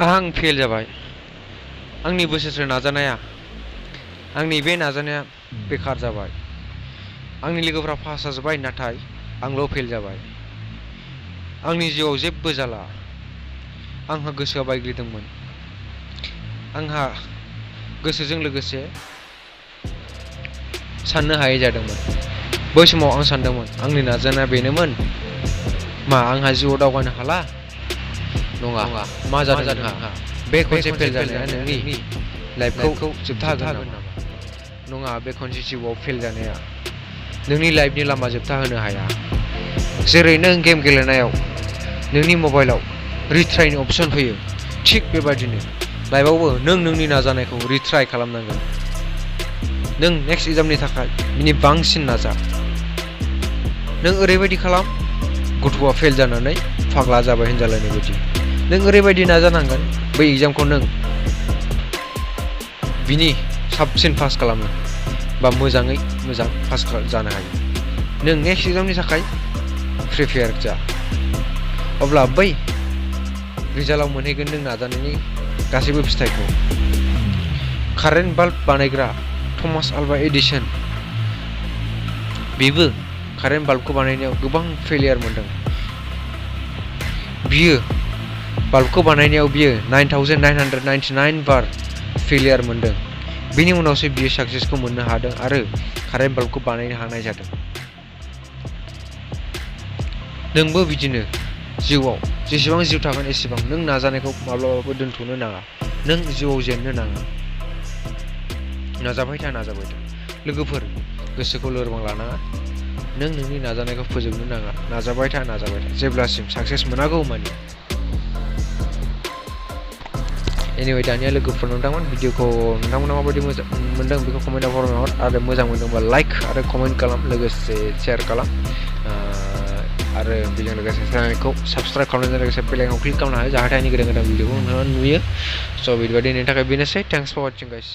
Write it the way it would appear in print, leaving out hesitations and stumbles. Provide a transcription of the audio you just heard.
आं फेल जाबाय। आंनि बोसोरसे नाजानाया आंनि बे नाजानाया बेकार जाबाय। आंनि लोगोफ्रा पास जाजोब्बाय नाथाय आंल' फेल जाबाय। आंनि जिउआव जेबो जाला। आंहा गोसोआ बायग्लिदोंमोन। आंहा गोसोजों लोगोसे साननो हायै जादोंमोन। बै समाव आं सानदोंमोन आंनि नाजानाया बेनोमोन। मा आंहा जिउआव दावगानो हाला? नङा। मा जादों नोंहा? बे खनसे फेल जानाया नोंनि लाइफखौ जोबथा होगोन नामा? नङा, बे खनसे जिउआव फेल जानाया नोंनि लाइफनि लामा जोबथा होनो हाया। जेरै नों गेम गेलेनायाव नोंनि मबाइलाव रिट्राइनि अपसन फैयो, थिग बेबादिनो लाइफआवबो नों नोंनि नाजानायखौ रिट्राइ खालामनांगोन। नों नेक्स्ट एग्जामनि थाखाय बिनि बांसिन नाजा। नों ओरैबायदि खालाम गथ'आ फेल जानानै फाग्ला जाबाय होनजालायनाय बायदि। नों ओरैबायदि नाजानांगोन बै एग्जामखौ नों बिनि साबसिन पास खालामो बा मोजाङै मोजां पास जानो हायो। नों नेक्स्ट एग्जामनि थाखाय प्रिपेयार जा। अब्ला बै रिजाल्टआव मोनहैगोन नों नाजानायनि गासैबो फिथाइखौ। कारेन्ट बाल्ब बानायग्रा थमास आल्वा एडिसन, बेबो कारेन्ट बाल्बखौ बानायनायाव गोबां फेलियार मोनदों। बियो बाल्बखौ बानायनायाव 9999 बार फेलियार मोनदों। बेनि उनावसो बियो साक्सेसखौ मोननो हादों आरो कारेन्ट बाल्बखौ बानायनो हानाय जादों। नोंबो बिदिनो जिउआव जेसेबां जिउ थागोन एसेबां नों नाजानायखौ माब्लाबाबो दोनथ'नो नाङा। नों जिउआव जेननो नाङा। नाजाबाय था। लोगोफोर, गोसोखौ लोरबां लानाङा। नों नोंनि नाजानायखौ फोजोबनो नाङा। नाजाबाय था जेब्लासिम साक्सेस मोनागौ मानि। एनिवे दानिया लोगोफोर, भिडिअखौ नोंथांमोना माबायदि मोनदों बेखौ कमेन्टआव हर आरो मोजां मोनदोंबा लाइक आरो कमेन्ट खालाम, लोगोसे शेयार खालाम आरो बेजों लोगोसे चेनेलखौ साबस्क्राइब खालामनायजों लोगोसे बेल आइकनखौ क्लिक खालामनो हायो जाहाथे आंनि गोदान भिडिअखौ नोंथाङा नुयो। स' बिदिबा दिनैनि थाखाय बेनोसै। Thanks for watching guys.